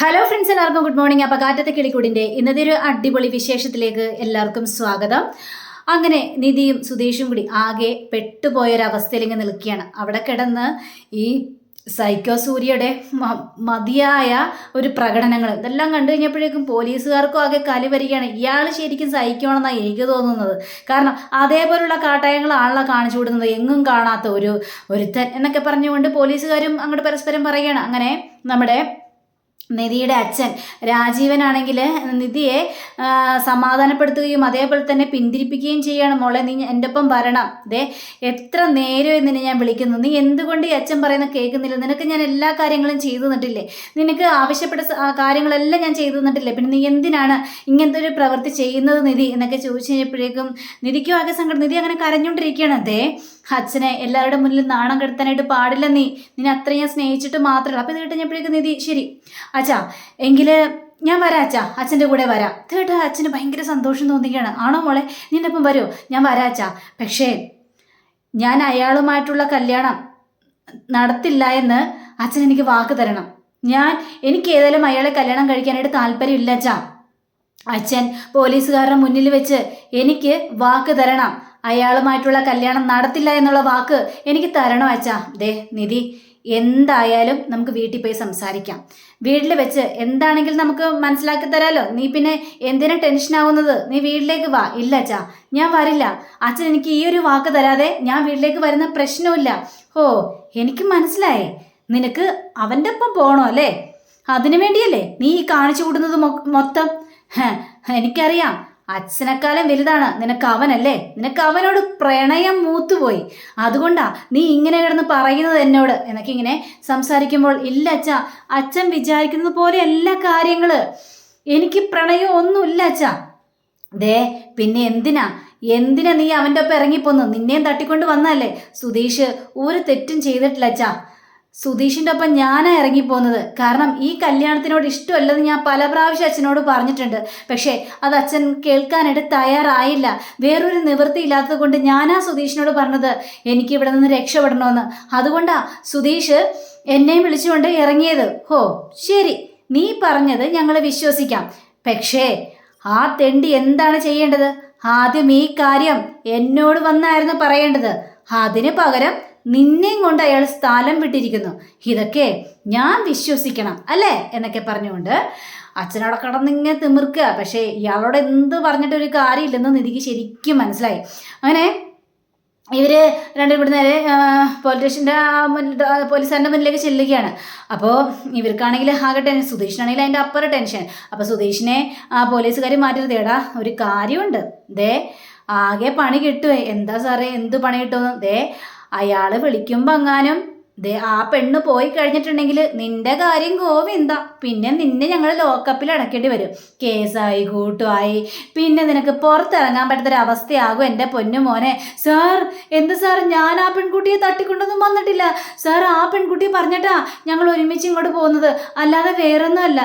Hello friends, എല്ലാവർക്കും good morning. അപ്പോൾ കാറ്റത്തെ കിളിക്കൂടിൻ്റെ ഇന്നത്തെ ഒരു അടിപൊളി വിശേഷത്തിലേക്ക് എല്ലാവർക്കും സ്വാഗതം. അങ്ങനെ നിധിയും സുധീഷും കൂടി ആകെ പെട്ടുപോയൊരവസ്ഥയിൽ ഇങ്ങനെ നിൽക്കുകയാണ്. അവിടെ കിടന്ന് ഈ സൈക്കോ സൂര്യയുടെ മതിയായ ഒരു പ്രകടനങ്ങൾ ഇതെല്ലാം കണ്ടു കഴിഞ്ഞപ്പോഴേക്കും പോലീസുകാർക്കും ആകെ കലി വരികയാണ്. ഇയാൾ ശരിക്കും സഹിക്കണമെന്നാണ് എനിക്ക് തോന്നുന്നത്. കാരണം അതേപോലുള്ള കാട്ടായങ്ങളാണല്ലോ കാണിച്ചു വിടുന്നത്, എങ്ങും കാണാത്ത ഒരുത്തൻ എന്നൊക്കെ പറഞ്ഞുകൊണ്ട് പോലീസുകാരും അങ്ങോട്ട് പരസ്പരം പറയുകയാണ്. അങ്ങനെ നമ്മുടെ നിധിയുടെ അച്ഛൻ രാജീവനാണെങ്കിൽ നിധിയെ സമാധാനപ്പെടുത്തുകയും അതേപോലെ തന്നെ പിന്തിരിപ്പിക്കുകയും ചെയ്യാണ്. മോളെ, നീ എൻ്റെ ഒപ്പം വരണം. ദേ എത്ര നേരം നിന്നെ ഞാൻ വിളിക്കുന്നു, നീ എന്തുകൊണ്ട് ഈ അച്ഛൻ പറയുന്ന കേൾക്കുന്നില്ല? നിനക്ക് ഞാൻ എല്ലാ കാര്യങ്ങളും ചെയ്തു തന്നിട്ടില്ലേ? നിനക്ക് ആവശ്യപ്പെട്ട കാര്യങ്ങളെല്ലാം ഞാൻ ചെയ്തു തന്നിട്ടില്ലേ? പിന്നെ നീ എന്തിനാണ് ഇങ്ങനത്തെ ഒരു പ്രവൃത്തി ചെയ്യുന്നത് നിധി എന്നൊക്കെ ചോദിച്ചു കഴിഞ്ഞപ്പോഴേക്കും നിധിക്കും ആകെ സങ്കടം. നിധി അങ്ങനെ കരഞ്ഞുകൊണ്ടിരിക്കുകയാണ്. അതേ അച്ഛനെ എല്ലാവരുടെ മുന്നിൽ നാണം കെടുത്താനായിട്ട് പാടില്ല, നിന്നെ അത്രയും ഞാൻ സ്നേഹിച്ചിട്ട് മാത്രമല്ല. അപ്പോൾ ഇത് കേട്ടുകഴിഞ്ഞപ്പോഴേക്കും നിധി ശരി അച്ഛാ, എങ്കിൽ ഞാൻ വരാം അച്ഛാ, അച്ഛൻ്റെ കൂടെ വരാം. കേട്ടാ അച്ഛന് ഭയങ്കര സന്തോഷം തോന്നുകയാണ്. ആണോ മോളെ, നിന്റെ ഒപ്പം വരുമോ? ഞാൻ വരാം അച്ഛാ, പക്ഷേ ഞാൻ അയാളുമായിട്ടുള്ള കല്യാണം നടത്തില്ല എന്ന് അച്ഛൻ എനിക്ക് വാക്ക് തരണം. എനിക്ക് ഏതായാലും അയാളെ കല്യാണം കഴിക്കാനായിട്ട് താല്പര്യമില്ല അച്ഛാ. അച്ഛൻ പോലീസുകാരുടെ മുന്നിൽ വെച്ച് എനിക്ക് വാക്ക് തരണം. അയാളുമായിട്ടുള്ള കല്യാണം നടത്തില്ല എന്നുള്ള വാക്ക് എനിക്ക് തരണം അച്ഛാ. ദേ നിധി, എന്തായാലും നമുക്ക് വീട്ടിൽ പോയി സംസാരിക്കാം. വീട്ടിൽ വെച്ച് എന്താണെങ്കിലും നമുക്ക് മനസ്സിലാക്കി തരാമല്ലോ. നീ പിന്നെ എന്തിനാ ടെൻഷനാവുന്നത്? നീ വീട്ടിലേക്ക് വാ. ഇല്ല അച്ഛാ, ഞാൻ വരില്ല. അച്ഛൻ എനിക്ക് ഈ ഒരു വാക്ക് തരാതെ ഞാൻ വീട്ടിലേക്ക് വരുന്ന പ്രശ്നമില്ല. ഓ, എനിക്ക് മനസ്സിലായേ, നിനക്ക് അവൻ്റെ ഒപ്പം പോകണോ അല്ലേ? അതിനു വേണ്ടിയല്ലേ നീ ഈ കാണിച്ചു കൂടുന്നത് മൊത്തം? എനിക്കറിയാം, അച്ഛനെക്കാലം വലുതാണ് നിനക്ക് അവനല്ലേ. നിനക്ക് അവനോട് പ്രണയം മൂത്തുപോയി, അതുകൊണ്ടാ നീ ഇങ്ങനെ കിടന്ന് പറയുന്നത് എന്നോട് എന്നൊക്കെ ഇങ്ങനെ സംസാരിക്കുമ്പോൾ, ഇല്ല അച്ഛാ, അച്ഛൻ വിചാരിക്കുന്നത് പോലെ എല്ലാ കാര്യങ്ങൾ, എനിക്ക് പ്രണയം ഒന്നുമില്ല അച്ഛാ. ദേ പിന്നെ എന്തിനാ നീ അവൻ്റെ ഒപ്പം ഇറങ്ങിപ്പോന്നു? നിന്നെയും തട്ടിക്കൊണ്ട് വന്നല്ലേ. സുധീഷ് ഒരു തെറ്റും ചെയ്തിട്ടില്ല അച്ഛാ. സുധീഷിൻ്റെ ഒപ്പം ഞാനാണ് ഇറങ്ങിപ്പോകുന്നത്. കാരണം ഈ കല്യാണത്തിനോട് ഇഷ്ടമല്ലെന്ന് ഞാൻ പല പ്രാവശ്യം അച്ഛനോട് പറഞ്ഞിട്ടുണ്ട്. പക്ഷേ അത് അച്ഛൻ കേൾക്കാനായിട്ട് തയ്യാറായില്ല. വേറൊരു നിവൃത്തി ഇല്ലാത്തത് കൊണ്ട് ഞാനാ സുധീഷിനോട് പറഞ്ഞത് എനിക്ക് ഇവിടെ നിന്ന് രക്ഷപ്പെടണമെന്ന്. അതുകൊണ്ടാ സുധീഷ് എന്നെയും വിളിച്ചുകൊണ്ട് ഇറങ്ങിയത്. ഹോ ശരി, നീ പറഞ്ഞത് ഞങ്ങൾ വിശ്വസിക്കാം. പക്ഷേ ആ തെണ്ടി എന്താണ് ചെയ്യേണ്ടത്? ആദ്യം ഈ കാര്യം എന്നോട് വന്നായിരുന്നു പറയേണ്ടത്. അതിന് പകരം നിന്നെയും കൊണ്ട് അയാൾ സ്ഥലം വിട്ടിരിക്കുന്നു. ഇതൊക്കെ ഞാൻ വിശ്വസിക്കണം അല്ലേ എന്നൊക്കെ പറഞ്ഞുകൊണ്ട് അച്ഛനോടെ കടന്നിങ്ങനെ തിമിർക്കുക. പക്ഷേ ഇയാളോട് എന്ത് പറഞ്ഞിട്ടൊരു കാര്യമില്ലെന്ന് നിധിക്ക് ശരിക്കും മനസ്സിലായി. അങ്ങനെ ഇവർ രണ്ടും കൂടി നേരെ പോലീസുകാരൻ്റെ മുന്നിലേക്ക് ചെല്ലുകയാണ്. അപ്പോൾ ഇവർക്കാണെങ്കിൽ ആകെ ടെൻഷൻ, സുധീഷിനാണെങ്കിൽ അതിൻ്റെ അപ്പുറം ടെൻഷൻ. അപ്പോൾ സുധീഷിനെ പോലീസുകാർ മാറ്റരുതേടാ, ഒരു കാര്യമുണ്ട്. ദേ ആകെ പണി കിട്ടുമേ. എന്താ സാറേ, എന്ത് പണി കിട്ടുമെന്ന്? ദേ അയാൾ വിളിക്കുമ്പോൾ എങ്ങാനും ദേ ആ പെണ്ണ് പോയി കഴിഞ്ഞിട്ടുണ്ടെങ്കിൽ നിന്റെ കാര്യം ഗോവിന്ദ. പിന്നെ നിന്നെ ഞങ്ങൾ ലോക്കപ്പിൽ അടക്കേണ്ടി വരും. കേസായി കൂട്ടുമായി പിന്നെ നിനക്ക് പുറത്തിറങ്ങാൻ പറ്റാത്തൊരവസ്ഥയാകും എൻ്റെ പൊന്നു മോനെ. സാർ, എന്ത് സാർ, ഞാൻ ആ പെൺകുട്ടിയെ തട്ടിക്കൊണ്ടൊന്നും വന്നിട്ടില്ല സാർ. ആ പെൺകുട്ടി പറഞ്ഞിട്ടാ ഞങ്ങൾ ഒരുമിച്ച് ഇങ്ങോട്ട് പോകുന്നത്, അല്ലാതെ വേറൊന്നുമല്ല.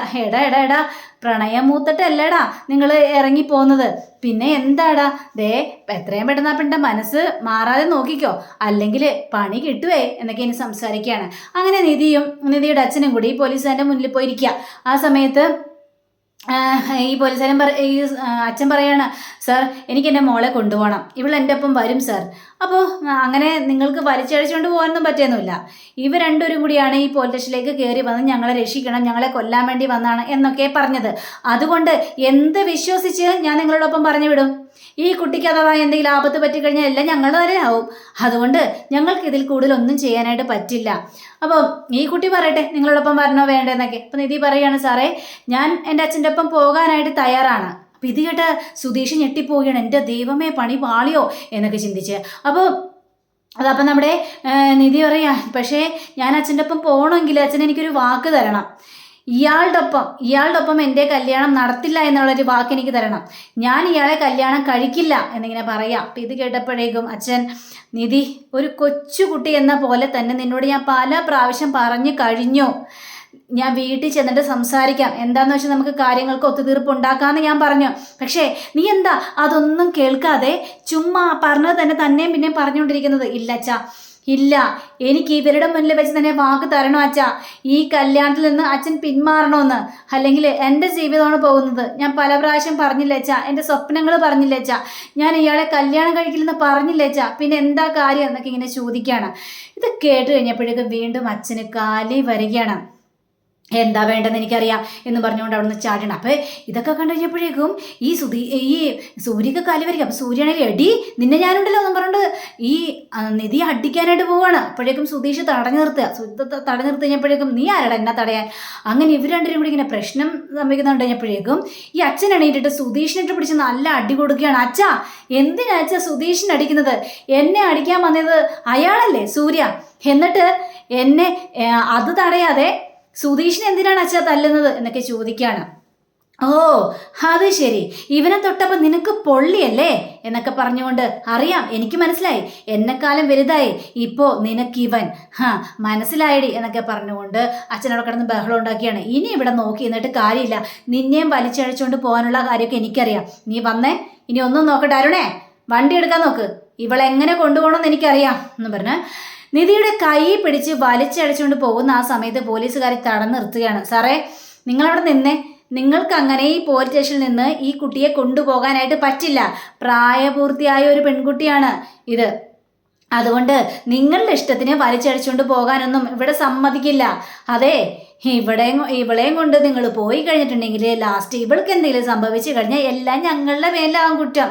എടാ പ്രണയം മൂത്തിട്ടല്ലേടാ നിങ്ങൾ ഇറങ്ങിപ്പോകുന്നത്. പിന്നെ എന്താടാ? ദേ എത്രയും പെട്ടെന്ന് ആ പെണ്ണിൻ്റെ മനസ്സ് മാറാതെ നോക്കിക്കോ, അല്ലെങ്കിൽ പണി കിട്ടുവേ എന്നൊക്കെ ഇനി സംസാരിക്കുകയാണ്. അങ്ങനെ നിധിയുടെ അച്ഛനും കൂടി പോലീസുകാരൻ്റെ മുന്നിൽ പോയിരിക്കുക. ആ സമയത്ത് ഈ പോലീസുകാരൻ ഈ അച്ഛൻ പറയാണ്, സാർ എനിക്ക് എൻ്റെ മോളെ കൊണ്ടുപോകണം, ഇവൾ എൻ്റെ ഒപ്പം വരും സാർ. അപ്പോൾ അങ്ങനെ നിങ്ങൾക്ക് വലിച്ചഴിച്ചുകൊണ്ട് പോകാനൊന്നും പറ്റുന്നില്ല. ഇവർ രണ്ടുപേരും കൂടിയാണ് ഈ പോലീസ് സ്റ്റേഷനിലേക്ക് കയറി വന്ന് ഞങ്ങളെ രക്ഷിക്കണം, ഞങ്ങളെ കൊല്ലാൻ വേണ്ടി വന്നാണ് എന്നൊക്കെ പറഞ്ഞത്. അതുകൊണ്ട് എന്ത് വിശ്വസിച്ച് ഞാൻ നിങ്ങളോടൊപ്പം പറഞ്ഞു വിടും? ഈ കുട്ടിക്ക് അഥവാ എന്തെങ്കിലും ആപത്ത് പറ്റിക്കഴിഞ്ഞാൽ എല്ലാം ഞങ്ങളുടെ തന്നെ ആവും. അതുകൊണ്ട് ഞങ്ങൾക്ക് ഇതിൽ കൂടുതലൊന്നും ചെയ്യാനായിട്ട് പറ്റില്ല. അപ്പോൾ ഈ കുട്ടി പറയട്ടെ നിങ്ങളോടൊപ്പം വരണോ വേണ്ടെന്നൊക്കെ. അപ്പം നിധി പറയുകയാണ്, സാറേ ഞാൻ എൻ്റെ അച്ഛൻ്റെ ഒപ്പം പോകാനായിട്ട് തയ്യാറാണ്. അപ്പം ഇത് കേട്ട് സുധീഷ് ഞെട്ടിപ്പോവുകയാണ്. എൻ്റെ ദൈവമേ, പണി പാളിയോ എന്നൊക്കെ ചിന്തിച്ച്. അതപ്പം നമ്മുടെ നിധി പറയാ, പക്ഷേ ഞാൻ അച്ഛൻ്റെ ഒപ്പം പോകണമെങ്കിൽ അച്ഛൻ എനിക്കൊരു വാക്ക് തരണം. ഇയാളുടെ ഒപ്പം എൻ്റെ കല്യാണം നടത്തില്ല എന്നുള്ളൊരു വാക്ക് എനിക്ക് തരണം. ഞാൻ ഇയാളെ കല്യാണം കഴിക്കില്ല എന്നിങ്ങനെ പറയാം. അപ്പം ഇത് കേട്ടപ്പോഴേക്കും അച്ഛൻ, നിധി ഒരു കൊച്ചുകുട്ടി എന്ന പോലെ തന്നെ നിന്നോട് ഞാൻ പല പ്രാവശ്യം പറഞ്ഞു കഴിഞ്ഞു. ഞാൻ വീട്ടിൽ ചെന്നിട്ട് സംസാരിക്കാം, എന്താന്ന് വെച്ചാൽ നമുക്ക് കാര്യങ്ങൾക്ക് ഒത്തുതീർപ്പ് ഉണ്ടാക്കാമെന്ന് ഞാൻ പറഞ്ഞു. പക്ഷേ നീ എന്താ അതൊന്നും കേൾക്കാതെ ചുമ്മാ പറഞ്ഞത് തന്നെയും പിന്നെയും പറഞ്ഞുകൊണ്ടിരിക്കുന്നത്? ഇല്ലച്ചാ, ഇല്ല, എനിക്ക് ഇവരുടെ മുന്നിൽ വെച്ച് തന്നെ വാക്ക് തരണോ അച്ഛാ. ഈ കല്യാണത്തിൽ നിന്ന് അച്ഛൻ പിന്മാറണമെന്ന്. അല്ലെങ്കിൽ എൻ്റെ ജീവിതമാണ് പോകുന്നത്. ഞാൻ പല പ്രാവശ്യം പറഞ്ഞില്ല അച്ഛാ, എൻ്റെ സ്വപ്നങ്ങൾ പറഞ്ഞില്ല അച്ഛാ, ഞാൻ ഇയാളെ കല്യാണം കഴിക്കില്ലെന്ന് പറഞ്ഞില്ല അച്ഛാ, പിന്നെ എന്താ കാര്യം എന്നൊക്കെ ഇങ്ങനെ ചോദിക്കുകയാണ്. ഇത് കേട്ട് കഴിഞ്ഞപ്പോഴേക്കും വീണ്ടും അച്ഛന് കാലി വരികയാണ്. എന്താ വേണ്ടെന്ന് എനിക്കറിയാം എന്ന് പറഞ്ഞുകൊണ്ട് അവിടെ നിന്ന് ചാടണം. അപ്പോൾ ഇതൊക്കെ കണ്ടു കഴിഞ്ഞപ്പോഴേക്കും ഈ സൂര്യക്ക് കാലി വരിക. അപ്പോൾ സൂര്യയാണെങ്കിൽ എടി നിന്നെ ഞാനുണ്ടല്ലോ എന്ന് പറഞ്ഞുകൊണ്ട് ഈ നിധി അടിക്കാനായിട്ട് പോവാണ്. അപ്പോഴേക്കും സുധീഷ് തടഞ്ഞു നിർത്തി കഴിഞ്ഞപ്പോഴേക്കും നീ ആരടാ എന്നെ തടയാൻ? അങ്ങനെ ഇവർ രണ്ടുപേരും കൂടി ഇങ്ങനെ പ്രശ്നം സംഭവിക്കുന്നുണ്ട് കഴിഞ്ഞപ്പോഴേക്കും ഈ അച്ഛൻ എണീറ്റിട്ട് സുധീഷിനിട്ട് പിടിച്ച് നല്ല അടി കൊടുക്കുകയാണ്. അച്ഛാ, എന്തിനാ അച്ഛാ സുധീഷിനെ അടിക്കുന്നത്? എന്നെ അടിക്കാൻ വന്നത് അയാളല്ലേ സൂര്യ. എന്നിട്ട് എന്നെ അത് തടയാതെ സുധീഷിനെ എന്തിനാണ് അച്ഛാ തല്ലുന്നത് എന്നൊക്കെ ചോദിക്കുകയാണ്. ഓ അത് ശരി, ഇവനെ തൊട്ടപ്പോൾ നിനക്ക് പൊള്ളിയല്ലേ എന്നൊക്കെ പറഞ്ഞുകൊണ്ട് അറിയാം, എനിക്ക് മനസ്സിലായി, എന്നെക്കാലം വലുതായി ഇപ്പോൾ നിനക്കിവൻ മനസ്സിലായടി എന്നൊക്കെ പറഞ്ഞുകൊണ്ട് അച്ഛനവിടെ കിടന്ന് ബഹളം ഉണ്ടാക്കിയാണ്. ഇനി ഇവിടെ നോക്കി എന്നിട്ട് കാര്യമില്ല, നിന്നെയും വലിച്ചഴിച്ചുകൊണ്ട് പോകാനുള്ള കാര്യമൊക്കെ എനിക്കറിയാം. നീ വന്നേ, ഇനി ഒന്നും നോക്കട്ടെ അരുണേ, വണ്ടി എടുക്കാൻ നോക്ക്, ഇവളെങ്ങനെ കൊണ്ടുപോകണമെന്ന് എനിക്കറിയാം എന്ന് പറഞ്ഞ് നിധിയുടെ കൈ പിടിച്ച് വലിച്ചടിച്ചുകൊണ്ട് പോകുന്ന ആ സമയത്ത് പോലീസുകാർ തടഞ്ഞു നിർത്തുകയാണ്. സാറേ, നിങ്ങളവിടെ നിന്നേ, നിങ്ങൾക്ക് അങ്ങനെ ഈ പോലീസ് സ്റ്റേഷനിൽ നിന്ന് ഈ കുട്ടിയെ കൊണ്ടുപോകാനായിട്ട് പറ്റില്ല. പ്രായപൂർത്തിയായ ഒരു പെൺകുട്ടിയാണ് ഇത്. അതുകൊണ്ട് നിങ്ങളുടെ ഇഷ്ടത്തിന് വലിച്ചടിച്ചുകൊണ്ട് പോകാനൊന്നും ഇവിടെ സമ്മതിക്കില്ല. അതെ, ഇവളെയും കൊണ്ട് നിങ്ങൾ പോയി കഴിഞ്ഞിട്ടുണ്ടെങ്കിൽ ലാസ്റ്റ് ഇവൾക്ക് എന്തെങ്കിലും സംഭവിച്ചു കഴിഞ്ഞാൽ എല്ലാം ഞങ്ങളുടെ മേലാകും കുറ്റം.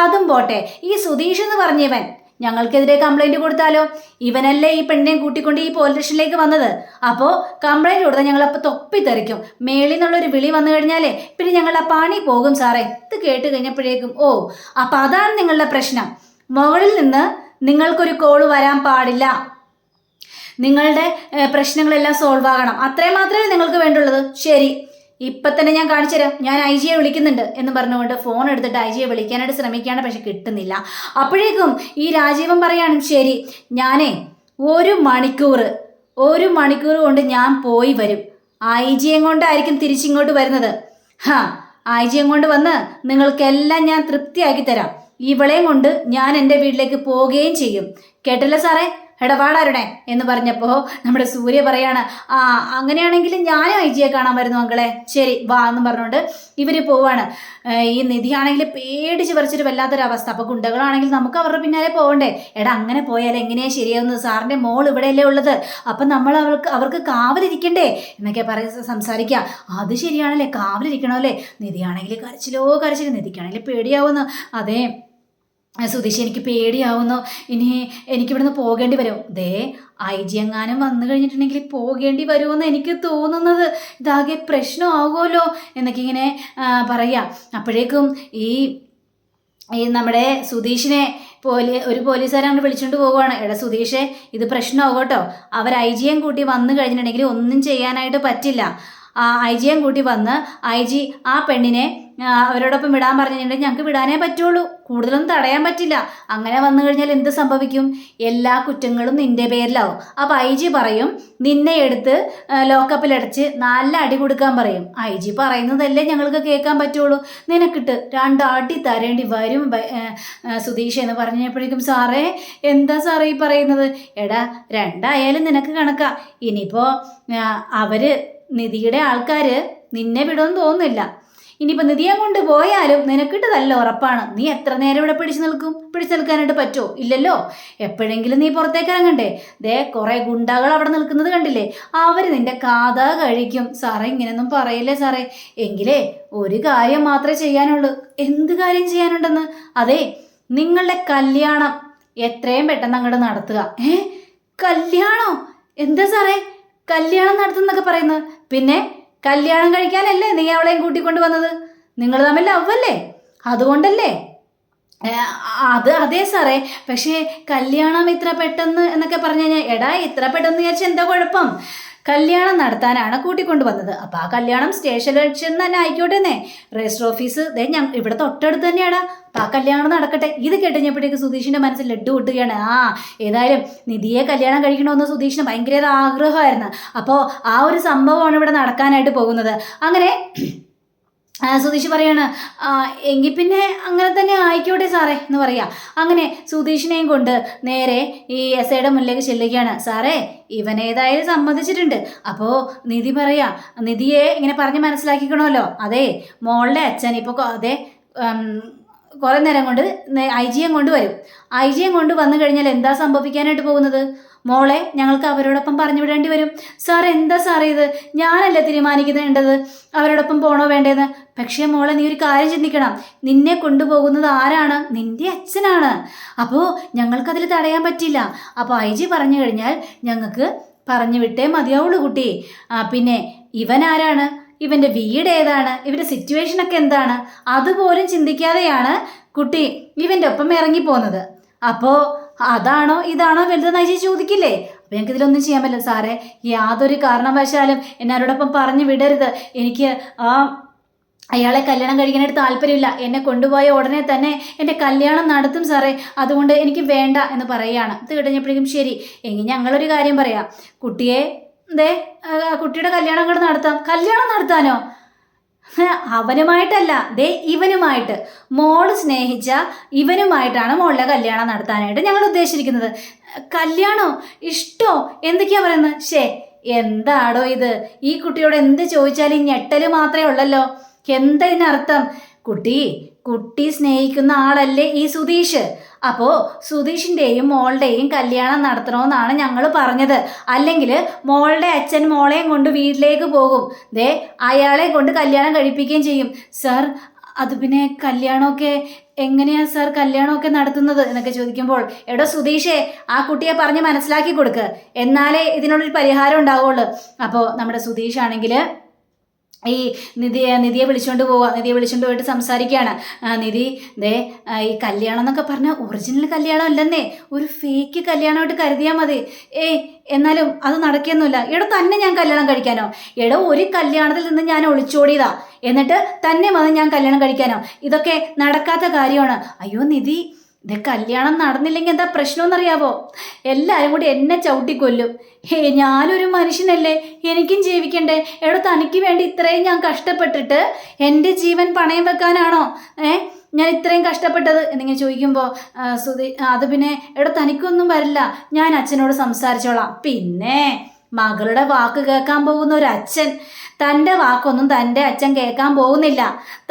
അതും പോട്ടെ, ഈ സുധീഷ് എന്ന് പറഞ്ഞവൻ ഞങ്ങൾക്കെതിരെ കംപ്ലൈൻറ്റ് കൊടുത്താലോ? ഇവനല്ലേ ഈ പെണ്ണിനെയും കൂട്ടിക്കൊണ്ട് ഈ പോലീസ് സ്റ്റേഷനിലേക്ക് വന്നത്. അപ്പോൾ കംപ്ലൈൻറ്റ് കൊടുത്താൽ ഞങ്ങളപ്പോൾ തൊപ്പിത്തെറിക്കും. മേളിൽ നിന്നുള്ളൊരു വിളി വന്നു കഴിഞ്ഞാലേ പിന്നെ ഞങ്ങളുടെ പണി പോകും സാറേ. ഇത് കേട്ട് കഴിഞ്ഞപ്പോഴേക്കും ഓ, അപ്പം അതാണ് നിങ്ങളുടെ പ്രശ്നം. മുകളിൽ നിന്ന് നിങ്ങൾക്കൊരു കോള് വരാൻ പാടില്ല, നിങ്ങളുടെ പ്രശ്നങ്ങളെല്ലാം സോൾവ് ആകണം, അത്രയും മാത്രമേ നിങ്ങൾക്ക് വേണ്ടുള്ളത്. ശരി, ഇപ്പം തന്നെ ഞാൻ കാണിച്ചു തരാം, ഞാൻ ഐ ജിയെ വിളിക്കുന്നുണ്ട് എന്ന് പറഞ്ഞുകൊണ്ട് ഫോൺ എടുത്തിട്ട് ഐ ജിയെ വിളിക്കാനായിട്ട് ശ്രമിക്കുകയാണ്. പക്ഷെ കിട്ടുന്നില്ല. അപ്പോഴേക്കും ഈ രാജീവൻ പറയാണ്, ശരി ഞാനേ ഒരു മണിക്കൂർ കൊണ്ട് ഞാൻ പോയി വരും. ഐ ജിയെ കൊണ്ടായിരിക്കും തിരിച്ചിങ്ങോട്ട് വരുന്നത്. ഐ ജിയെ കൊണ്ട് വന്ന് നിങ്ങൾക്കെല്ലാം ഞാൻ തൃപ്തിയാക്കി തരാം. ഇവളെയും കൊണ്ട് ഞാൻ എൻ്റെ വീട്ടിലേക്ക് പോവുകയും ചെയ്യും. കേട്ടല്ലോ സാറേ? എടപാടാരുണേ എന്ന് പറഞ്ഞപ്പോൾ നമ്മുടെ സൂര്യ പറയാണ്, അങ്ങനെയാണെങ്കിൽ ഞാനും ഐ ജിയെ കാണാൻ വരുന്നു അങ്കളെ. ശരി വാ എന്ന് പറഞ്ഞുകൊണ്ട് ഇവർ പോവാണ്. ഈ നിധിയാണെങ്കിൽ പേടിച്ച് പറിച്ചൊരു വല്ലാത്തൊരവസ്ഥ. അപ്പോൾ ഗുണ്ടകളാണെങ്കിൽ നമുക്ക് അവരുടെ പിന്നാലെ പോകണ്ടേ? എടാ അങ്ങനെ പോയാൽ എങ്ങനെയാണ് ശരിയാവുന്നത്? സാറിൻ്റെ മോൾ ഇവിടെയല്ലേ ഉള്ളത്, അപ്പം നമ്മൾ അവർക്ക് കാവലിരിക്കണ്ടേ എന്നൊക്കെ സംസാരിക്കുക. അത് ശരിയാണല്ലേ, കാവലിരിക്കണമല്ലേ. നിധിയാണെങ്കിൽ കരച്ചിൽ, നിധിക്കാണെങ്കിൽ പേടിയാവുന്നു. അതേ സുധീഷ്, എനിക്ക് പേടിയാവുന്നു, ഇനി എനിക്കിവിടുന്ന് പോകേണ്ടി വരും. ദേ ഐ ജി എങ്ങാനും വന്നു കഴിഞ്ഞിട്ടുണ്ടെങ്കിൽ പോകേണ്ടി വരുമെന്ന് എനിക്ക് തോന്നുന്നത്. ഇതാകെ പ്രശ്നമാകുമല്ലോ എന്നൊക്കെ ഇങ്ങനെ പറയാം. അപ്പോഴേക്കും ഈ നമ്മുടെ സുധീഷിനെ ഒരു പോലീസുകാരൻ വിളിച്ചുകൊണ്ട് പോവുകയാണ്. എടാ സുധീഷേ, ഇത് പ്രശ്നമാകും കേട്ടോ. അവർ ഐ ജിയും കൂട്ടി വന്നു കഴിഞ്ഞിട്ടുണ്ടെങ്കിൽ ഒന്നും ചെയ്യാനായിട്ട് പറ്റില്ല. ഐ ജിയും കൂട്ടി വന്ന് ഐ ജി ആ പെണ്ണിനെ അവരോടൊപ്പം വിടാൻ പറഞ്ഞിട്ടുണ്ടെങ്കിൽ ഞങ്ങൾക്ക് വിടാനേ പറ്റുള്ളൂ, കൂടുതലൊന്നും തടയാൻ പറ്റില്ല. അങ്ങനെ വന്നു കഴിഞ്ഞാൽ എന്ത് സംഭവിക്കും? എല്ലാ കുറ്റങ്ങളും നിന്റെ പേരിലാവും. അപ്പോൾ ഐ ജി പറയും നിന്നെ എടുത്ത് ലോക്കപ്പിലടച്ച് നല്ല അടി കൊടുക്കാൻ പറയും. ഐ ജി പറയുന്നതല്ലേ ഞങ്ങൾക്ക് കേൾക്കാൻ പറ്റുള്ളൂ. നിനക്കിട്ട് 2 അടി തരേണ്ടി വരും സുധീഷ് എന്ന് പറഞ്ഞപ്പോഴേക്കും സാറേ എന്താ സാറേ ഈ പറയുന്നത്? എടാ 2 ആയാലും നിനക്ക് കണക്കാ. ഇനിയിപ്പോൾ അവർ നിധിയുടെ ആൾക്കാർ നിന്നെ വിടുമെന്ന് തോന്നുന്നില്ല. ഇനിയിപ്പോൾ നിധിയെ കൊണ്ട് പോയാലും നിനക്കിട്ടതല്ല ഉറപ്പാണ്. നീ എത്ര നേരം ഇവിടെ പിടിച്ചു നിൽക്കാനായിട്ട് പറ്റുമോ? ഇല്ലല്ലോ. എപ്പോഴെങ്കിലും നീ പുറത്തേക്ക് ഇറങ്ങണ്ടേ? ദേ കുറേ ഗുണ്ടകൾ അവിടെ നിൽക്കുന്നത് കണ്ടില്ലേ, അവർ നിന്റെ കാത കഴിക്കും. സാറേ ഇങ്ങനെയൊന്നും പറയില്ലേ സാറേ. എങ്കിലേ ഒരു കാര്യം മാത്രമേ ചെയ്യാനുള്ളൂ. എന്ത് കാര്യം ചെയ്യാനുണ്ടെന്ന്? അതെ, നിങ്ങളുടെ കല്യാണം എത്രയും പെട്ടെന്ന് അങ്ങോട്ട് നടത്തുക. കല്യാണോ? എന്താ സാറേ കല്യാണം നടത്തുന്നൊക്കെ പറയുന്നത്? പിന്നെ കല്യാണം കഴിക്കാനല്ലേ നീ അവളെയും കൂട്ടിക്കൊണ്ട് വന്നത്? നിങ്ങൾ തമ്മിൽ ലവ്വല്ലേ, അതുകൊണ്ടല്ലേ? അതെ സാറേ, പക്ഷേ കല്യാണം ഇത്ര പെട്ടെന്ന് എന്നൊക്കെ പറഞ്ഞു കഴിഞ്ഞാൽ, എടാ ഇത്ര പെട്ടെന്ന് വിചാരിച്ചാൽ എന്താ കുഴപ്പം? കല്യാണം നടത്താനാണ് കൂട്ടിക്കൊണ്ട് വന്നത്. അപ്പോൾ ആ കല്യാണം സ്റ്റേഷനിൽ വെച്ച് തന്നെ ആയിക്കോട്ടെന്നേ. രജിസ്റ്റർ ഓഫീസ് ഇവിടെ തൊട്ടടുത്ത് തന്നെയാടാ. അപ്പോൾ ആ കല്യാണം നടക്കട്ടെ. ഇത് കേട്ടുകഴിഞ്ഞപ്പോഴേക്ക് സുധീഷിൻ്റെ മനസ്സിൽ ലഡ്ഡു പൊട്ടുകയാണ്. ഏതായാലും നിധിയെ കല്യാണം കഴിക്കണമെന്ന് സുധീഷിന് ഭയങ്കര ആഗ്രഹമായിരുന്നു. അപ്പോൾ ആ ഒരു സംഭവമാണ് ഇവിടെ നടക്കാനായിട്ട് പോകുന്നത്. അങ്ങനെ സുധീഷ് പറയാണ്, എങ്കിൽ പിന്നെ അങ്ങനെ തന്നെ ആയിക്കോട്ടെ സാറേ എന്ന് പറയാ. അങ്ങനെ സുധീഷിനെയും കൊണ്ട് നേരെ ഈ എസ് ഐയുടെ മുന്നിലേക്ക് ചെല്ലുകയാണ്. സാറേ, ഇവനേതായാലും സമ്മതിച്ചിട്ടുണ്ട്. അപ്പോൾ നിധി പറയാ, നിധിയെ ഇങ്ങനെ പറഞ്ഞ് മനസ്സിലാക്കിക്കണമല്ലോ. അതെ, മോളുടെ അച്ഛൻ ഇപ്പോൾ അതെ കുറേ നേരം കൊണ്ട് ഐജിയും കൊണ്ട് വരും. ഐജിയും കൊണ്ട് വന്നു കഴിഞ്ഞാൽ എന്താ സംഭവിക്കാനായിട്ട് പോകുന്നത്? മോളെ ഞങ്ങൾക്ക് അവരോടൊപ്പം പറഞ്ഞു വിടേണ്ടി വരും. സാർ എന്താ സാറേ ഇത്? ഞാനല്ലേ തീരുമാനിക്കേണ്ടത് അവരോടൊപ്പം പോണോ വേണ്ടേന്ന്? പക്ഷേ മോളെ, നീ ഒരു കാര്യം ചിന്തിക്കണം. നിന്നെ കൊണ്ടുപോകുന്നത് ആരാണ്? നിന്റെ അച്ഛനാണ്. അപ്പോൾ ഞങ്ങൾക്കതിൽ തടയാൻ പറ്റില്ല. അപ്പോൾ ഐജി പറഞ്ഞു കഴിഞ്ഞാൽ ഞങ്ങൾക്ക് പറഞ്ഞു വിട്ടേ മതിയാവുള്ളൂ കുട്ടി. പിന്നെ ഇവൻ ആരാണ്? ഇവൻ്റെ വീട് ഏതാണ്? ഇവൻ്റെ സിറ്റുവേഷനൊക്കെ എന്താണ്? അതുപോലും ചിന്തിക്കാതെയാണ് കുട്ടി ഇവൻ്റെ ഒപ്പം ഇറങ്ങിപ്പോകുന്നത്. അപ്പോൾ അതാണോ ഇതാണോ വലുതെന്ന് ഐജി ചോദിക്കില്ലേ? അപ്പം ഞങ്ങൾക്ക് ഇതിലൊന്നും ചെയ്യാൻ പറ്റില്ല സാറേ. യാതൊരു കാരണവശാലും എന്നെ ആരോടൊപ്പം പറഞ്ഞു വിടരുത്. എനിക്ക് അയാളെ കല്യാണം കഴിക്കാനായിട്ട് താല്പര്യമില്ല. എന്നെ കൊണ്ടുപോയ ഉടനെ തന്നെ എൻ്റെ കല്യാണം നടത്തും സാറേ. അതുകൊണ്ട് എനിക്ക് വേണ്ട എന്ന് പറയുകയാണ്. ഇത് കഴിഞ്ഞപ്പോഴേക്കും ശരി, എങ്കിൽ ഞങ്ങളൊരു കാര്യം പറയാം. കുട്ടിയെ കുട്ടിയുടെ കല്യാണം അങ്ങോട്ട് നടത്താം. കല്യാണം നടത്താനോ? അവനുമായിട്ടല്ല, ഇവനുമായിട്ട്. മോള് സ്നേഹിച്ച ഇവനുമായിട്ടാണ് മോളുടെ കല്യാണം നടത്താനായിട്ട് ഞങ്ങൾ ഉദ്ദേശിച്ചിരിക്കുന്നത്. കല്യാണോ? ഇഷ്ടോ? എന്തൊക്കെയാ പറയുന്നത്? എന്താടോ ഇത്? ഈ കുട്ടിയോട് എന്ത് ചോദിച്ചാലും ഞെട്ടൽ മാത്രമേ ഉള്ളല്ലോ. എന്താ ഇതിനർത്ഥം? കുട്ടി സ്നേഹിക്കുന്ന ആളല്ലേ ഈ സുധീഷ്. അപ്പോൾ സുധീഷിൻ്റെയും മോളുടെയും കല്യാണം നടത്തണമെന്നാണ് ഞങ്ങൾ പറഞ്ഞത്. അല്ലെങ്കിൽ മോളുടെ അച്ഛൻ മോളെയും കൊണ്ട് വീട്ടിലേക്ക് പോകും. അയാളെ കൊണ്ട് കല്യാണം കഴിപ്പിക്കുകയും ചെയ്യും. സാർ, അത് പിന്നെ കല്യാണമൊക്കെ എങ്ങനെയാ സാർ കല്യാണമൊക്കെ നടത്തുന്നത് എന്നൊക്കെ ചോദിക്കുമ്പോൾ, എടോ സുധീഷേ, ആ കുട്ടിയെ പറഞ്ഞ് മനസ്സിലാക്കി കൊടുക്ക്. എന്നാലേ ഇതിനുള്ളൊരു പരിഹാരം ഉണ്ടാവുള്ളൂ. അപ്പോൾ നമ്മുടെ സുധീഷാണെങ്കിൽ ഈ നിധിയെ വിളിച്ചുകൊണ്ട് പോയിട്ട് സംസാരിക്കുകയാണ്. നിധി, ഈ കല്യാണം എന്നൊക്കെ പറഞ്ഞാൽ ഒറിജിനൽ കല്യാണം അല്ലെന്നേ, ഒരു ഫേക്ക് കല്യാണമായിട്ട് കരുതിയാൽ മതി. എന്നാലും അത് നടക്കുകയൊന്നുമില്ല. തന്നെ ഞാൻ കല്യാണം കഴിക്കാനോ? ഒരു കല്യാണത്തിൽ നിന്ന് ഞാൻ ഒളിച്ചോടിയതാ, എന്നിട്ട് തന്നെ വന്ന് ഞാൻ കല്യാണം കഴിക്കാനോ? ഇതൊക്കെ നടക്കാത്ത കാര്യമാണ്. അയ്യോ നിധി, കല്യാണം നടന്നില്ലെങ്കിൽ എന്താ പ്രശ്നമെന്നറിയാവോ? എല്ലാവരും കൂടി എന്നെ ചവിട്ടിക്കൊല്ലും. ഞാനൊരു മനുഷ്യനല്ലേ, എനിക്കും ജീവിക്കണ്ടേ? തനിക്ക് വേണ്ടി ഇത്രയും ഞാൻ കഷ്ടപ്പെട്ടിട്ട് എൻ്റെ ജീവൻ പണയം വെക്കാനാണോ ഞാൻ ഇത്രയും കഷ്ടപ്പെട്ടത് എന്നിങ്ങനെ ചോദിക്കുമ്പോൾ അത് പിന്നെ തനിക്കൊന്നും വരില്ല, ഞാൻ അച്ഛനോട് സംസാരിച്ചോളാം. പിന്നെ മകളുടെ വാക്ക് കേൾക്കാൻ പോകുന്ന ഒരു അച്ഛൻ, തൻ്റെ വാക്കൊന്നും തൻ്റെ അച്ഛൻ കേൾക്കാൻ പോകുന്നില്ല.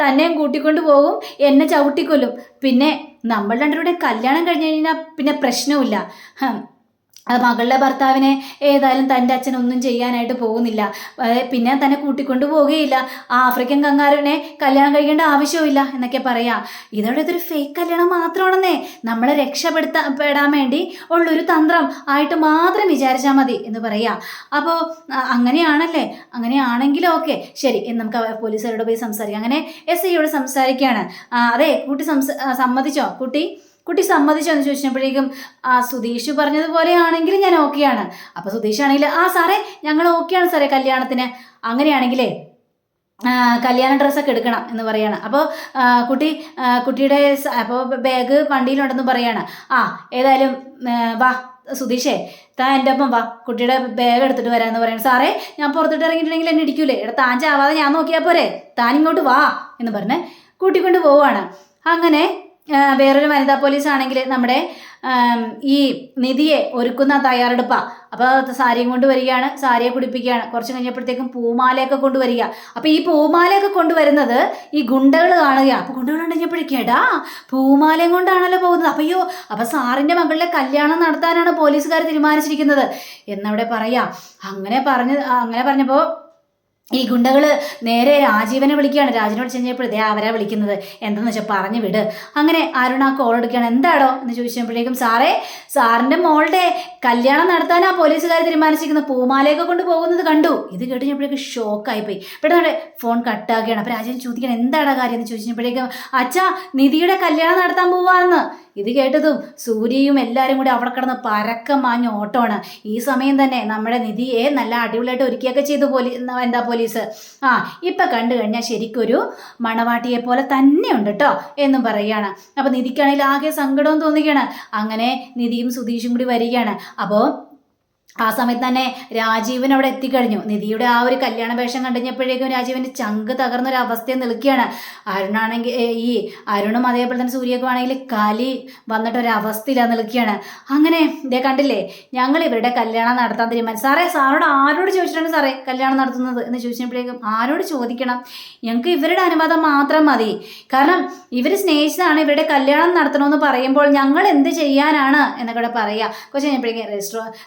തന്നെയും കൂട്ടിക്കൊണ്ട് പോകും, എന്നെ ചവിട്ടിക്കൊല്ലും. പിന്നെ നമ്മൾ രണ്ടുപേരുടെ കല്യാണം കഴിഞ്ഞ് കഴിഞ്ഞാൽ പിന്നെ പ്രശ്നമില്ല. മകളുടെ ഭർത്താവിനെ ഏതായാലും തൻ്റെ അച്ഛനൊന്നും ചെയ്യാനായിട്ട് പോകുന്നില്ല. പിന്നെ തന്നെ കൂട്ടിക്കൊണ്ടു പോവുകയില്ല. ആഫ്രിക്കൻ കങ്കാരുവിനെ കല്യാണം കഴിക്കേണ്ട ആവശ്യമില്ല എന്നൊക്കെ പറയാം. ഇതൊരു ഫേക്ക് കല്യാണം മാത്രമാണെന്നേ, നമ്മളെ രക്ഷപ്പെടാൻ വേണ്ടി ഉള്ളൊരു തന്ത്രം ആയിട്ട് മാത്രം വിചാരിച്ചാൽ മതി എന്ന് പറയാം. അപ്പോൾ അങ്ങനെയാണല്ലേ? അങ്ങനെയാണെങ്കിലും ഓക്കെ, ശരി, നമുക്ക് പോലീസുകാരോട് പോയി സംസാരിക്കാം. അങ്ങനെ SIയോട് സംസാരിക്കുകയാണ്. അതെ, കുട്ടി സമ്മതിച്ചോ? കുട്ടി സമ്മതിച്ചോ എന്ന് ചോദിച്ചപ്പോഴേക്കും സുധീഷ് പറഞ്ഞതുപോലെ ആണെങ്കിൽ ഞാൻ ഓക്കെയാണ്. അപ്പോൾ സുധീഷ് ആണെങ്കിൽ സാറേ ഞങ്ങൾ ഓക്കെയാണ് സാറേ കല്യാണത്തിന്. അങ്ങനെയാണെങ്കിലേ കല്യാണ ഡ്രസ്സൊക്കെ എടുക്കണം എന്ന് പറയാണ്. അപ്പോൾ കുട്ടിയുടെ അപ്പോൾ ബാഗ് വണ്ടിയിലുണ്ടെന്ന് പറയാണ്. ഏതായാലും വാ സുധീഷേ, താൻ എൻ്റെ ഒപ്പം വാ, കുട്ടിയുടെ ബാഗ് എടുത്തിട്ട് വരാമെന്ന് പറയണം. സാറേ, ഞാൻ പുറത്തിട്ട് ഇറങ്ങിയിട്ടുണ്ടെങ്കിൽ എന്നെ ഇടിക്കൂലേ? താൻ ചാവാതെ ഞാൻ നോക്കിയാൽ പോരെ, താൻ ഇങ്ങോട്ട് വാ എന്ന് പറഞ്ഞ് കൂട്ടിക്കൊണ്ട് പോവാണ്. അങ്ങനെ വേറൊരു വനിതാ പോലീസ് ആണെങ്കിൽ നമ്മുടെ ഈ നിധിയെ ഒരുക്കുന്ന തയ്യാറെടുപ്പാണ്. അപ്പോൾ സാരിയും കൊണ്ട് വരികയാണ്, സാരിയെ കുടിപ്പിക്കുകയാണ്. കുറച്ച് കഴിഞ്ഞപ്പോഴത്തേക്കും പൂമാലയൊക്കെ കൊണ്ടുവരിക. അപ്പോൾ ഈ പൂമാലയൊക്കെ കൊണ്ടുവരുന്നത് ഈ ഗുണ്ടകൾ കാണുകയാണ്. അപ്പോൾ ഗുണ്ടകൾ ഉണ്ടെങ്കിപ്പോഴേക്കേടാ പൂമാലയും കൊണ്ടാണല്ലോ പോകുന്നത്. അയ്യോ, അപ്പോൾ സാറിൻ്റെ മകളുടെ കല്യാണം നടത്താനാണ് പോലീസുകാർ തീരുമാനിച്ചിരിക്കുന്നത് എന്നവിടെ പറയാം. അങ്ങനെ പറഞ്ഞപ്പോൾ ഈ ഗുണ്ടകൾ നേരെ രാജീവനെ വിളിക്കുകയാണ്. രാജീവനെ വിളിച്ച് കഴിഞ്ഞപ്പോഴേ അവരാ വിളിക്കുന്നത്. എന്താണെന്ന് വെച്ചാൽ പറഞ്ഞു വിട്. അങ്ങനെ അരുണ കോൾ എടുക്കുകയാണ്. എന്താടോ എന്ന് ചോദിച്ചപ്പോഴേക്കും, സാറിൻ്റെ മോളുടെ കല്യാണം നടത്താനാ പോലീസുകാർ തീരുമാനിച്ചിരിക്കുന്നത്, പൂമാലയൊക്കെ കൊണ്ട് പോകുന്നത് കണ്ടു. ഇത് കേട്ട് കഴിഞ്ഞപ്പോഴേക്കും ഷോക്കായിപ്പോയി. പെട്ടെന്ന് ഫോൺ കട്ടാക്കുകയാണ്. അപ്പോൾ രാജീവൻ ചോദിക്കണം, എന്താടാ കാര്യം എന്ന് ചോദിച്ചപ്പോഴേക്കും, അച്ഛാ നിധിയുടെ കല്യാണം നടത്താൻ പോവാന്ന്. ഇത് കേട്ടതും സൂര്യയും എല്ലാവരും കൂടി അവിടെ കിടന്ന് പരക്കം മാഞ്ഞ ഓട്ടമാണ്. ഈ സമയം തന്നെ നമ്മുടെ നിധിയെ നല്ല അടിപൊളിയായിട്ട് ഒരുക്കിയൊക്കെ ചെയ്തു പോലീസ്. ഇപ്പം കണ്ടു കഴിഞ്ഞാൽ ശരിക്കൊരു മണവാട്ടിയെ പോലെ തന്നെ ഉണ്ട് കേട്ടോ എന്നും പറയുകയാണ്. അപ്പോൾ നിധിക്കാണെങ്കിൽ ആകെ സങ്കടവും തോന്നുകയാണ്. അങ്ങനെ നിധിയും സുധീഷും കൂടി വരികയാണ്. അപ്പോൾ ആ സമയത്ത് തന്നെ രാജീവൻ അവിടെ എത്തിക്കഴിഞ്ഞു. നിധിയുടെ ആ ഒരു കല്യാണ വേഷം കണ്ടുകഴിഞ്ഞപ്പോഴേക്കും രാജീവന്റെ ചങ്ക് തകർന്നൊരു അവസ്ഥയെ നിൽക്കുകയാണ്. അരുണാണെങ്കിൽ ഈ അരുണും അതേപോലെ തന്നെ സൂര്യക്കും ആണെങ്കിൽ കലി വന്നിട്ടൊരവസ്ഥയിലാണ് നിൽക്കുകയാണ്. അങ്ങനെ ഇതേ കണ്ടില്ലേ, ഞങ്ങൾ ഇവരുടെ കല്യാണം നടത്താൻ തീരുമാനിച്ചു. സാറേ, സാറോട് ആരോട് ചോദിച്ചിട്ടാണ് സാറേ കല്യാണം നടത്തുന്നത് എന്ന് ചോദിച്ചപ്പോഴേക്കും ആരോട് ചോദിക്കണം, ഞങ്ങൾക്ക് ഇവരുടെ അനുവാദം മാത്രം മതി. കാരണം ഇവർ സ്നേഹിച്ചതാണ്, ഇവരുടെ കല്യാണം നടത്തണമെന്ന് പറയുമ്പോൾ ഞങ്ങൾ എന്ത് ചെയ്യാനാണ് എന്നൊക്കെ പറയുക. കുറച്ച് കഴിഞ്ഞപ്പോഴേക്കും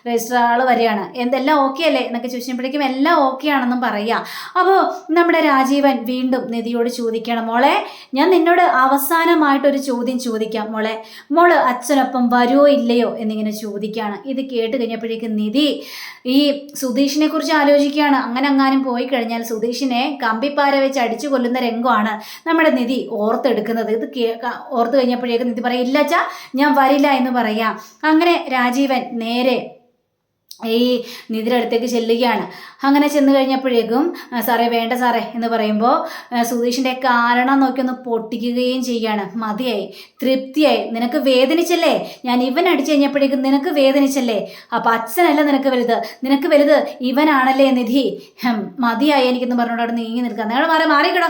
രജിസ്ട്രാർ വരികയാണ്. എന്തെല്ലാം ഓക്കെ അല്ലേ എന്നൊക്കെ ചോദിച്ചപ്പോഴേക്കും എല്ലാം ഓക്കെ ആണെന്നും പറയാ. അപ്പോൾ നമ്മുടെ രാജീവൻ വീണ്ടും നിധിയോട് ചോദിക്കണം, മോളെ ഞാൻ നിന്നോട് അവസാനമായിട്ടൊരു ചോദ്യം ചോദിക്കാം മോളെ, മോള് അച്ഛനൊപ്പം വരുമോ ഇല്ലയോ എന്നിങ്ങനെ ചോദിക്കുകയാണ്. ഇത് കേട്ട് കഴിഞ്ഞപ്പോഴേക്കും നിധി ഈ സുധീഷിനെ കുറിച്ച് ആലോചിക്കുകയാണ്. അങ്ങനെ അങ്ങാനും പോയി കഴിഞ്ഞാൽ സുധീഷിനെ കമ്പിപ്പാര വെച്ച് അടിച്ചു കൊല്ലുന്ന രംഗമാണ് നമ്മുടെ നിധി ഓർത്തെടുക്കുന്നത്. ഇത് ഓർത്ത് കഴിഞ്ഞപ്പോഴേക്കും നിധി പറയും, ഇല്ലച്ചാ ഞാൻ വരില്ല എന്ന് പറയാം. അങ്ങനെ രാജീവൻ നേരെ ഈ നിധിയുടെ അടുത്തേക്ക് ചെല്ലുകയാണ്. അങ്ങനെ ചെന്ന് കഴിഞ്ഞപ്പോഴേക്കും സാറേ വേണ്ട സാറേ എന്ന് പറയുമ്പോൾ സുധീഷിൻ്റെ കാരണം നോക്കി ഒന്ന് പൊട്ടിക്കുകയും ചെയ്യാണ്. മതിയായി, തൃപ്തിയായി, നിനക്ക് വേദനിച്ചല്ലേ, ഞാൻ ഇവൻ അടിച്ചു കഴിഞ്ഞപ്പോഴേക്കും നിനക്ക് വേദനിച്ചല്ലേ, അപ്പം അച്ഛനല്ല നിനക്ക് വലുത്, നിനക്ക് വലുത് ഇവനാണല്ലേ നിധി, മതിയായി എനിക്കെന്ന് പറഞ്ഞുകൊണ്ട് അവിടെ നീങ്ങി നിൽക്കുക. നിങ്ങൾ മാറിക്കിടോ,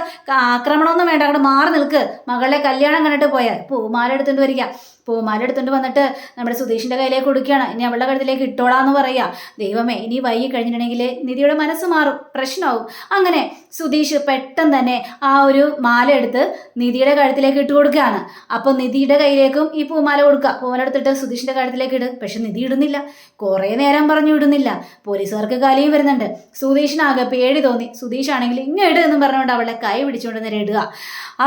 ആക്രമണമൊന്നും വേണ്ട, അങ്ങോട്ട് മാറി നിൽക്ക്, മകളുടെ കല്യാണം കണ്ടിട്ട് പോയാൽ പൂമാല എടുത്തുകൊണ്ട് വരിക. പൂമാല എടുത്തുകൊണ്ട് വന്നിട്ട് നമ്മുടെ സുധീഷിൻ്റെ കയ്യിലേക്ക് കൊടുക്കുകയാണ്. ഇനി അവളുടെ കഴുത്തിലേക്ക് ഇട്ടോളാന്ന് പറയാ. ദൈവമേ, ഇനി വൈകി കഴിഞ്ഞിട്ടുണ്ടെങ്കിൽ നിധിയുടെ മനസ്സ് മാറും, പ്രശ്നമാവും. അങ്ങനെ സുധീഷ് പെട്ടെന്ന് തന്നെ ആ ഒരു മാല എടുത്ത് നിധിയുടെ കഴുത്തിലേക്ക് ഇട്ട് കൊടുക്കുകയാണ്. അപ്പോൾ നിധിയുടെ കയ്യിലേക്കും ഈ പൂമാല കൊടുക്കുക. പൂമാല എടുത്തിട്ട് സുധീഷിൻ്റെ കഴുത്തിലേക്ക് ഇട്. പക്ഷെ നിധി ഇടുന്നില്ല, കുറേ നേരം പറഞ്ഞു ഇടുന്നില്ല. പോലീസുകാർക്ക് കലിയും വരുന്നുണ്ട്. സുധീഷിനാകെ പേടി തോന്നി. സുധീഷ് ആണെങ്കിൽ ഇങ്ങ ഇട് എന്ന് പറഞ്ഞുകൊണ്ട് അവളെ കൈ പിടിച്ചുകൊണ്ട് നേരെ ഇടുക.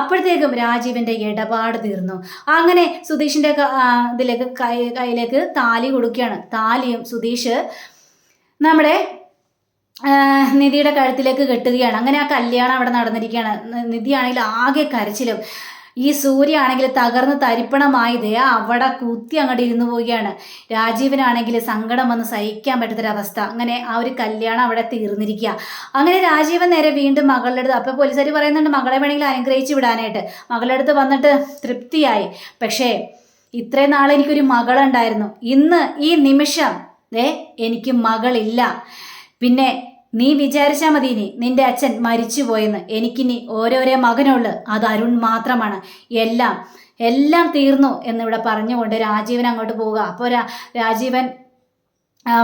അപ്പോഴത്തേക്കും രാജീവന്റെ ഇടപാട് തീർന്നു. അങ്ങനെ സുധീഷിന്റെ ഇതിലേക്ക് കയ്യിലേക്ക് താലി കൊടുക്കുകയാണ്. താലിയും സുധീഷ് നമ്മുടെ നിധിയുടെ കഴുത്തിലേക്ക് കെട്ടുകയാണ്. അങ്ങനെ ആ കല്യാണം അവിടെ നടന്നിരിക്കുകയാണ്. നിധിയാണെങ്കിൽ ആകെ കരച്ചിലും, ഈ സൂര്യ ആണെങ്കിൽ തകർന്ന് തരിപ്പണമായതേ അവിടെ കുത്തി അങ്ങോട്ട് ഇരുന്നു പോവുകയാണ്. രാജീവനാണെങ്കിൽ സങ്കടം വന്ന് സഹിക്കാൻ പറ്റാത്തൊരവസ്ഥ. അങ്ങനെ ആ ഒരു കല്യാണം അവിടെ തീർന്നിരിക്കുക. അങ്ങനെ രാജീവൻ നേരെ വീണ്ടും മകളുടെ അടുത്ത്, അപ്പോൾ പോലീസുകാർ പറയുന്നുണ്ട് മകളെ വേണമെങ്കിൽ അനുഗ്രഹിച്ച് വിടാനായിട്ട്. മകളുടെ അടുത്ത് വന്നിട്ട് തൃപ്തിയായി. പക്ഷേ ഇത്രയും നാളെ എനിക്കൊരു മകളുണ്ടായിരുന്നു, ഇന്ന് ഈ നിമിഷം എനിക്ക് മകളില്ല. പിന്നെ നീ വിചാരിച്ചാൽ മതി ഇനി നിന്റെ അച്ഛൻ മരിച്ചു പോയെന്ന്. എനിക്കിനി ഓരോരോ മകനുള്ളു, അത് അരുൺ മാത്രമാണ്. എല്ലാം തീർന്നു എന്നിവിടെ പറഞ്ഞുകൊണ്ട് രാജീവൻ അങ്ങോട്ട് പോവുക. അപ്പോൾ രാജീവൻ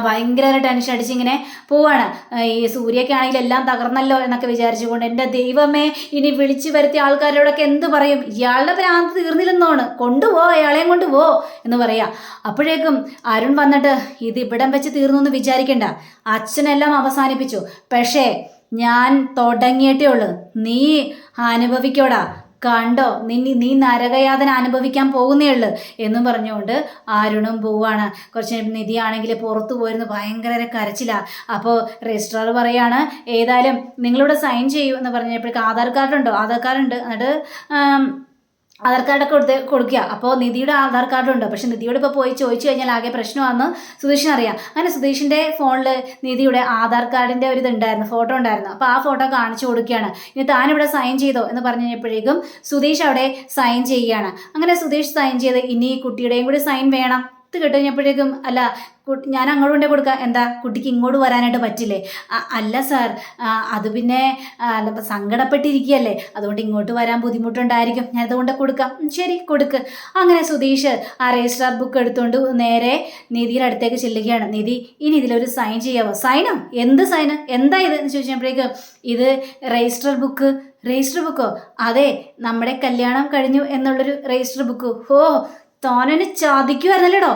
ഭയങ്കര ടെൻഷൻ അടിച്ചിങ്ങനെ പോവാണ്. ഈ സൂര്യക്കാണെങ്കിൽ എല്ലാം തകർന്നല്ലോ എന്നൊക്കെ വിചാരിച്ചുകൊണ്ട്, എൻ്റെ ദൈവമേ ഇനി വിളിച്ചു വരുത്തിയ ആൾക്കാരോടൊക്കെ എന്ത് പറയും, ഇയാളുടെ ഭ്രാന്ത് തീർന്നില്ലെന്നാണ്, കൊണ്ടുപോ ഇയാളെയും കൊണ്ടുപോ എന്ന് പറയാം. അപ്പോഴേക്കും അരുൺ വന്നിട്ട്, ഇത് ഇവിടം വെച്ച് തീർന്നു എന്ന് വിചാരിക്കണ്ട, അച്ഛനെല്ലാം അവസാനിപ്പിച്ചു, പക്ഷേ ഞാൻ തുടങ്ങിയിട്ടേ ഉള്ളൂ, നീ അനുഭവിക്കോടാ, കണ്ടോ നീ നരകയാതന അനുഭവിക്കാൻ പോകുന്നേ ഉള്ളു എന്നും പറഞ്ഞുകൊണ്ട് അരുണും പോവാണ്. കുറച്ച് നിധിയാണെങ്കിൽ പുറത്തു പോയിരുന്നു, ഭയങ്കര കരച്ചിലാണ്. അപ്പോൾ രജിസ്ട്രാർ പറയാണ്, ഏതായാലും നിങ്ങളിവിടെ സൈൻ ചെയ്യൂ എന്ന് പറഞ്ഞപ്പോഴേക്ക് ആധാർ കാർഡുണ്ടോ, ആധാർ കാർഡുണ്ട്, എന്നിട്ട് ആധാർ കാർഡൊക്കെ കൊടുക്കുക. അപ്പോൾ നിധിയുടെ ആധാർ കാർഡുണ്ട്, പക്ഷെ നിധിയോട് ഇപ്പോൾ പോയി ചോദിച്ചു കഴിഞ്ഞാൽ ആകെ പ്രശ്നമാണെന്ന് സുധീഷിന് അറിയാം. അങ്ങനെ സുധീഷിൻ്റെ ഫോണിൽ നിധിയുടെ ആധാർ കാർഡിൻ്റെ ഒരു ഇതുണ്ടായിരുന്നു, ഫോട്ടോ ഉണ്ടായിരുന്നു. അപ്പോൾ ആ ഫോട്ടോ കാണിച്ചു കൊടുക്കുകയാണ്. ഇനി താനിവിടെ സൈൻ ചെയ്തോ എന്ന് പറഞ്ഞു കഴിഞ്ഞപ്പോഴേക്കും സുധീഷ് അവിടെ സൈൻ ചെയ്യുകയാണ്. അങ്ങനെ സുധീഷ് സൈൻ ചെയ്ത് ഇനി കുട്ടിയുടെയും കൂടി സൈൻ വേണം. ഇത് കിട്ടുകഴിഞ്ഞപ്പോഴേക്കും, അല്ല ഞാൻ അങ്ങോട്ട് കൊണ്ടേ കൊടുക്കാം, എന്താ കുട്ടിക്ക് ഇങ്ങോട്ട് വരാനായിട്ട് പറ്റില്ലേ? അല്ല സാർ, അത് പിന്നെ സങ്കടപ്പെട്ടിരിക്കുകയല്ലേ, അതുകൊണ്ട് ഇങ്ങോട്ട് വരാൻ ബുദ്ധിമുട്ടുണ്ടായിരിക്കും, ഞാനത് കൊണ്ട് കൊടുക്കാം. ശരി, കൊടുക്ക്. അങ്ങനെ സുധീഷ് ആ രജിസ്റ്റർ ബുക്ക് എടുത്തുകൊണ്ട് നേരെ നിധിയുടെ അടുത്തേക്ക് ചെല്ലുകയാണ്. നിധി, ഇനി ഇതിലൊരു സൈൻ ചെയ്യാവോ? സൈനോ? എന്ത് സൈന്? എന്താ ഇത് എന്ന് ചോദിച്ചപ്പോഴേക്കും, ഇത് രജിസ്റ്റർ ബുക്കോ? അതെ, നമ്മുടെ കല്യാണം കഴിഞ്ഞു എന്നുള്ളൊരു രജിസ്റ്റർ ബുക്ക്. ഓ, താനെന്നെ ചതിക്കുമായിരുന്നല്ലേടോ,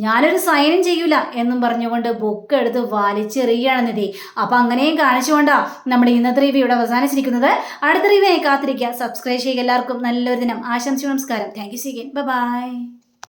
ഞാനൊരു സൈനും ചെയ്യൂല എന്നും പറഞ്ഞുകൊണ്ട് ബുക്ക് എടുത്ത് വലിച്ചെറിയുകയാണ് നിധി. അപ്പം അങ്ങനെയും കാണിച്ചുകൊണ്ടാ നമ്മുടെ ഇന്നത്തെ റിവ്യൂ ഇവിടെ അവസാനിച്ചിരിക്കുന്നത്. അടുത്ത റിവ്യൂവിനെ കാത്തിരിക്കുക, സബ്സ്ക്രൈബ് ചെയ്യുക. എല്ലാവർക്കും നല്ലൊരു ദിനം ആശംസിച്ചു. നമസ്കാരം. Thank you. See again. By.